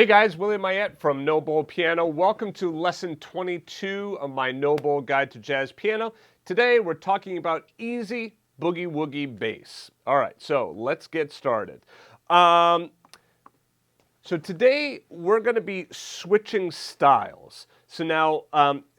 Hey guys, William Mayette from No Bowl Piano. Welcome to lesson 22 of my No Bowl Guide to Jazz Piano. Today we're talking about easy boogie-woogie bass. All right, so let's get started. So today we're going to be switching styles. So now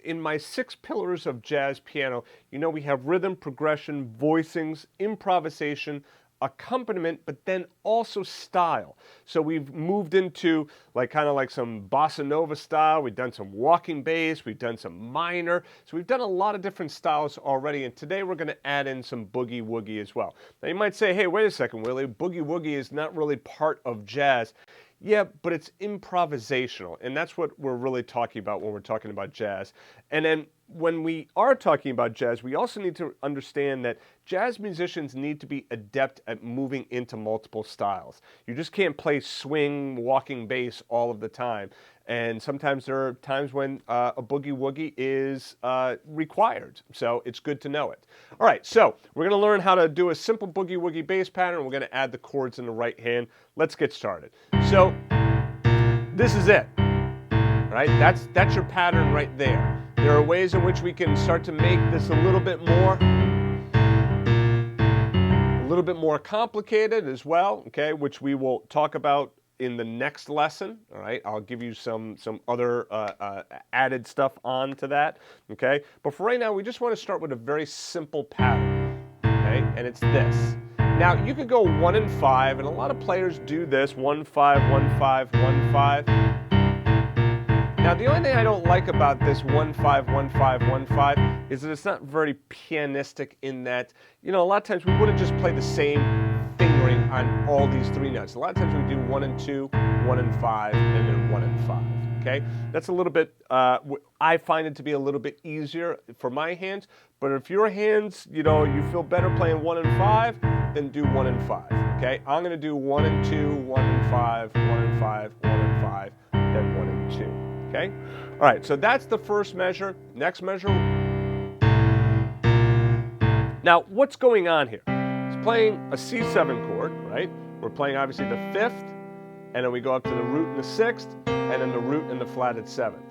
in my 6 pillars of jazz piano, you know we have rhythm, progression, voicings, improvisation, accompaniment, but then also style. So we've moved into kind of some bossa nova style. We've done some walking bass. We've done some minor. So we've done a lot of different styles already. And today we're going to add in some boogie-woogie as well. Now you might say, hey, wait a second, Willie. Boogie-woogie is not really part of jazz. Yeah, but it's improvisational, and that's what we're really talking about when we're talking about jazz. And then when we are talking about jazz, we also need to understand that jazz musicians need to be adept at moving into multiple styles. You just can't play swing, walking bass all of the time. And sometimes there are times when a boogie-woogie is required. So it's good to know it. All right, so we're going to learn how to do a simple boogie-woogie bass pattern. We're going to add the chords in the right hand. Let's get started. So this is it, right? That's your pattern right there. There are ways in which we can start to make this a little bit more complicated as well, okay, which we will talk about in the next lesson. All right, I'll give you some other added stuff on to that, okay? But for right now, we just want to start with a very simple pattern, okay? And it's this. Now, you could go 1 and 5, and a lot of players do this, 1, 5, 1, 5, 1, 5. Now, the only thing I don't like about this 1, 5, 1, 5, 1, 5 is that it's not very pianistic in that, you know, a lot of times we wouldn't just play the same fingering on all these 3 notes. A lot of times we do 1 and 2, 1 and 5, and then 1 and 5, okay? That's a little bit, I find it to be a little bit easier for my hands, but if your hands, you know, you feel better playing 1 and 5, then do 1 and 5, okay? I'm going to do 1 and 2, 1 and 5, 1 and 5, 1 and 5, then 1 and 2, okay? All right, so that's the first measure. Next measure. Now, what's going on here? It's playing a C7 chord, right? We're playing obviously the 5th, and then we go up to the root in the 6th, and then the root in the flatted 7th.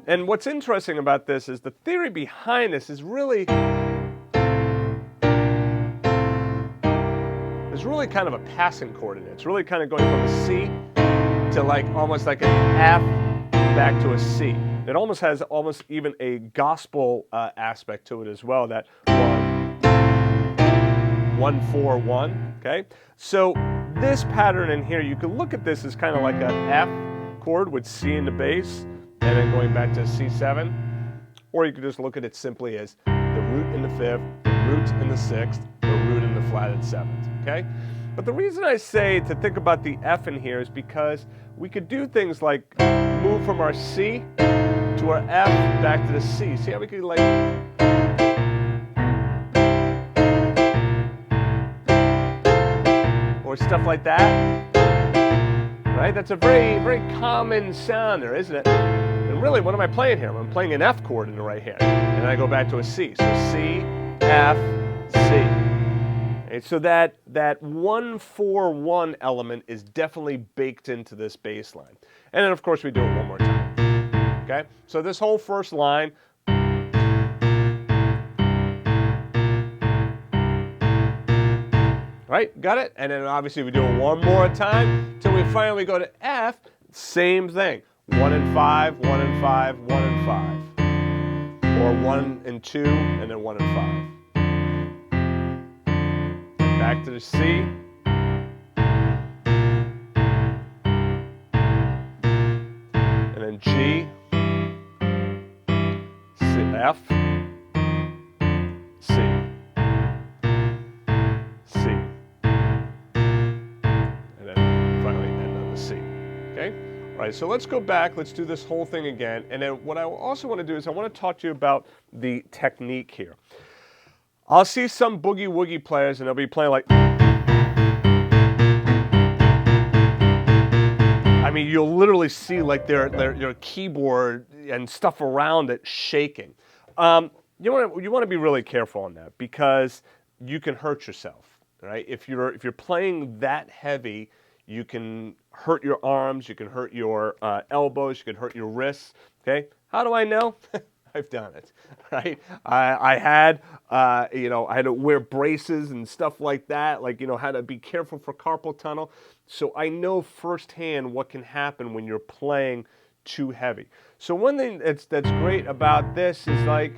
And what's interesting about this is the theory behind this is really kind of a passing chord in it. It's really kind of going from a C to almost like an F back to a C. It almost has even a gospel aspect to it as well, that 1, 4, 1, okay? So this pattern in here, you can look at this as kind of like an F chord with C in the bass, and then going back to C7, or you could just look at it simply as the root in the 5th, the root in the 6th, the root in the flatted 7th, okay? But the reason I say to think about the F in here is because we could do things like move from our C to our F back to the C. See how we could or stuff like that, right? That's a very, very common sound there, isn't it? And really, what am I playing here? I'm playing an F chord in the right hand, and then I go back to a C. So C, F, C. Okay, so that 1, 4, 1 element is definitely baked into this bass line. And then, of course, we do it one more time. Okay? So this whole first line. Right? Got it? And then obviously we do it one more time until we finally go to F. Same thing. 1 and 5, 1 and 5, 1 and 5. Or 1 and 2, and then 1 and 5. Back to the C. And then G. C, F. C. C. And then finally end on the C. Okay? All right, so let's go back. Let's do this whole thing again. And then what I also want to do is I want to talk to you about the technique here. I'll see some boogie-woogie players, and they'll be playing like... I mean, you'll literally see like their keyboard and stuff around it shaking. You want to be really careful on that because you can hurt yourself, right? If you're playing that heavy, you can hurt your arms, you can hurt your elbows, you can hurt your wrists. Okay, how do I know? I've done it, right? I had, you know, I had to wear braces and stuff like that, like, you know, how to be careful for carpal tunnel. So I know firsthand what can happen when you're playing too heavy. So one thing that's great about this is like,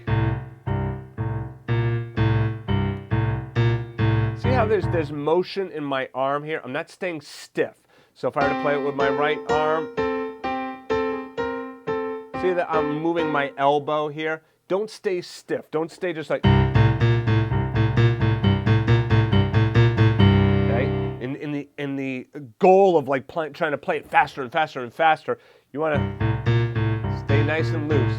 see how there's motion in my arm here? I'm not staying stiff. So if I were to play it with my right arm, see that I'm moving my elbow here? Don't stay stiff. Don't stay just like, okay? In the goal of like trying to play it faster and faster and faster, you want to stay nice and loose.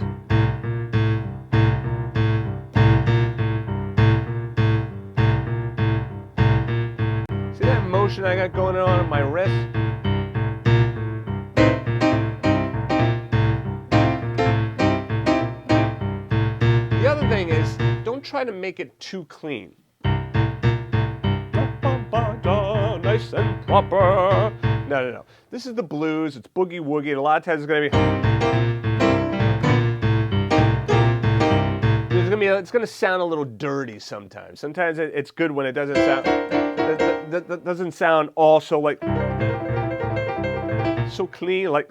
See that motion I got going on in my wrist? The other thing is, don't try to make it too clean. Nice and proper. No. This is the blues. It's boogie-woogie. A lot of times it's going to be... It's going to sound a little dirty sometimes. Sometimes it's good when it doesn't sound... That doesn't sound also like... so clean, like...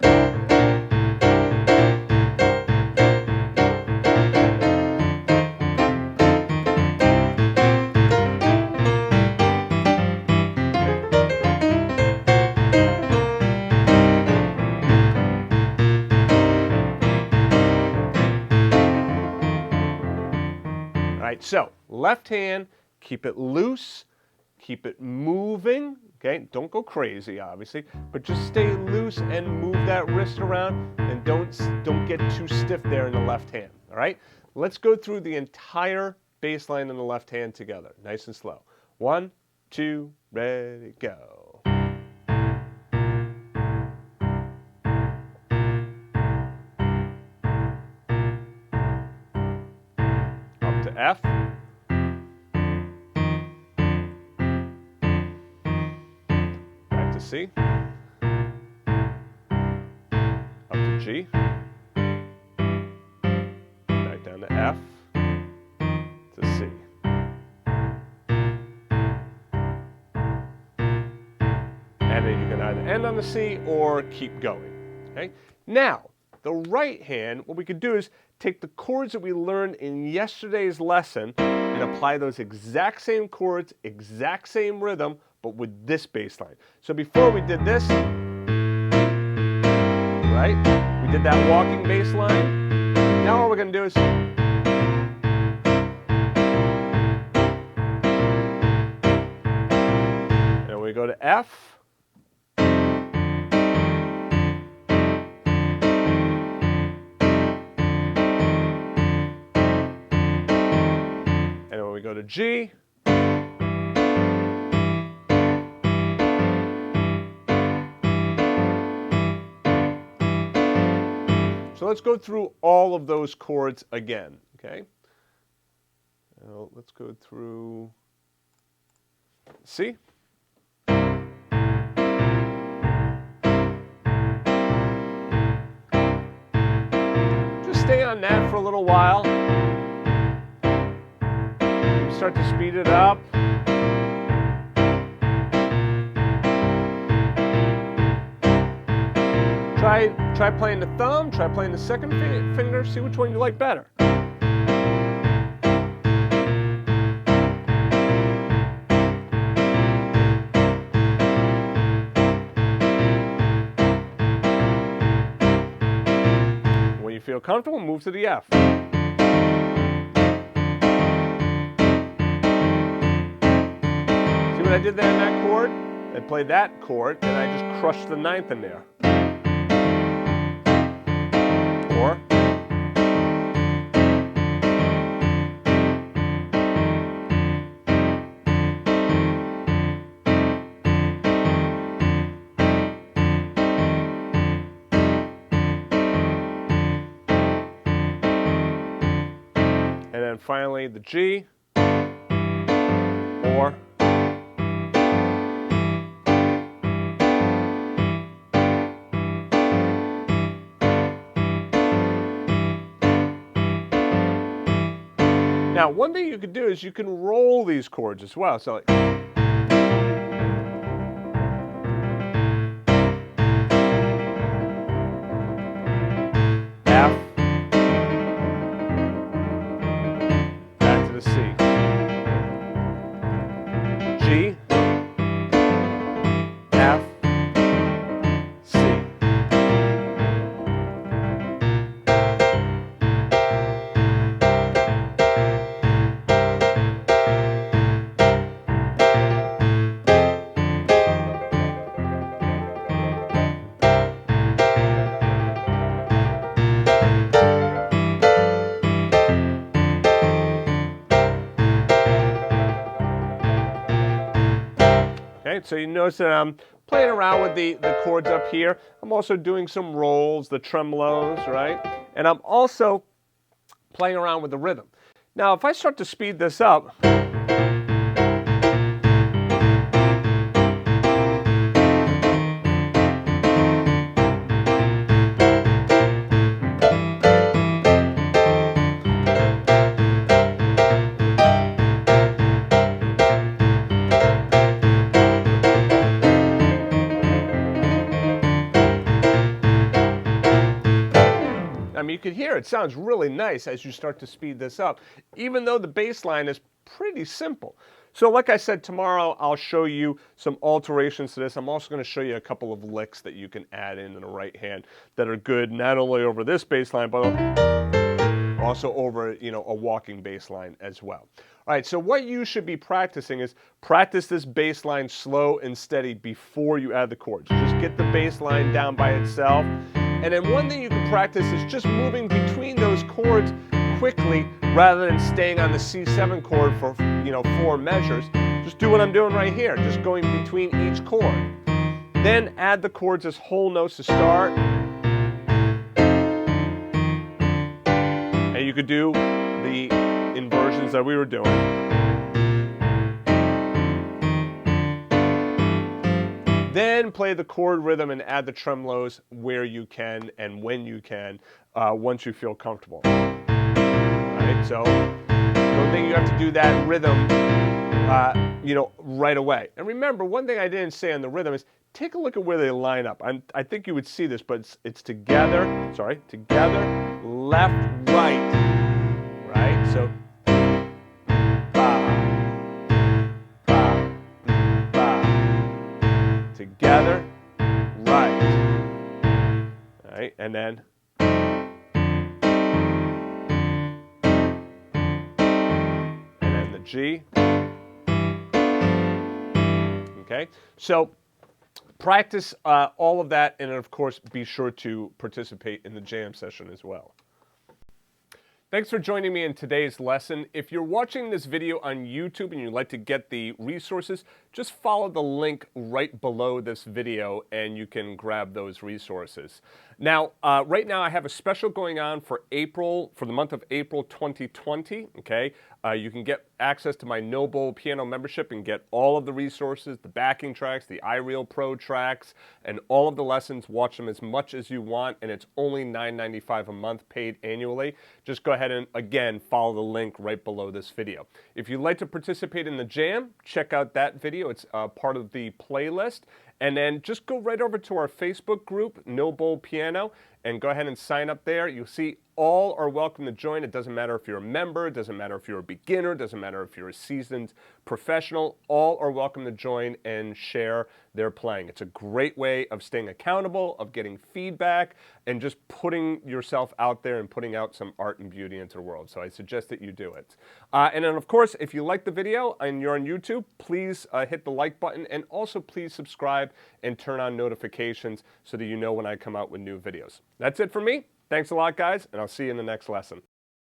So, left hand, keep it loose, keep it moving, okay? Don't go crazy, obviously, but just stay loose and move that wrist around, and don't get too stiff there in the left hand, all right? Let's go through the entire bass line in the left hand together, nice and slow. 1, 2, ready, go. Up to F. Back to C. Up to G. Back down to F. To C. And then you can either end on the C or keep going. Okay? Now, the right hand, what we could do is take the chords that we learned in yesterday's lesson and apply those exact same chords, exact same rhythm, but with this bass line. So before we did this, right? We did that walking bass line. Now what we're going to do is and we go to F. And when we go to G, so let's go through all of those chords again, okay? Let's go through C. Just stay on that for a little while. Start to speed it up. Try playing the thumb, try playing the second finger, see which one you like better. When you feel comfortable, move to the F. I did that in that chord, I played that chord, and I just crushed the ninth in there. Or and then finally the G, or Now, one thing you could do is you can roll these chords as well. So like, F, back to the C, G, F, C. Okay, so you notice that I'm playing around with the chords up here. I'm also doing some rolls, the tremolos, right? And I'm also playing around with the rhythm. Now, if I start to speed this up, I mean, you can hear it sounds really nice as you start to speed this up, even though the bass line is pretty simple. So like I said, tomorrow I'll show you some alterations to this. I'm also going to show you a couple of licks that you can add in the right hand that are good not only over this bass line, but also over, you know, a walking bass line as well. All right, so what you should be practicing is practice this bass line slow and steady before you add the chords. Just get the bass line down by itself. And then one thing you can practice is just moving between those chords quickly rather than staying on the C7 chord for, you know, 4 measures. Just do what I'm doing right here, just going between each chord. Then add the chords as whole notes to start. And you could do the inversions that we were doing. Then play the chord rhythm and add the tremolos where you can and when you can, once you feel comfortable. All right, so don't think you have to do that rhythm, you know, right away. And remember, one thing I didn't say on the rhythm is take a look at where they line up. I think you would see this, but it's together, left, right, so. Together, right. All right, and then the G. Okay, so practice all of that, and of course, be sure to participate in the jam session as well. Thanks for joining me in today's lesson. If you're watching this video on YouTube and you'd like to get the resources, just follow the link right below this video and you can grab those resources. Now, right now I have a special going on for April, for the month of April 2020, okay? You can get access to my No Bowl piano membership and get all of the resources, the backing tracks, the iReal Pro tracks, and all of the lessons. Watch them as much as you want, and it's only $9.95 a month paid annually. Just go ahead and, again, follow the link right below this video. If you'd like to participate in the jam, check out that video. It's part of the playlist. And then just go right over to our Facebook group, No Bowl Piano, and go ahead and sign up there. You'll see all are welcome to join. It doesn't matter if you're a member, it doesn't matter if you're a beginner, it doesn't matter if you're a seasoned professional. All are welcome to join and share their playing. It's a great way of staying accountable, of getting feedback, and just putting yourself out there and putting out some art and beauty into the world. So I suggest that you do it. And then, of course, if you like the video and you're on YouTube, please hit the like button, and also please subscribe and turn on notifications so that you know when I come out with new videos. That's it for me. Thanks a lot, guys, and I'll see you in the next lesson.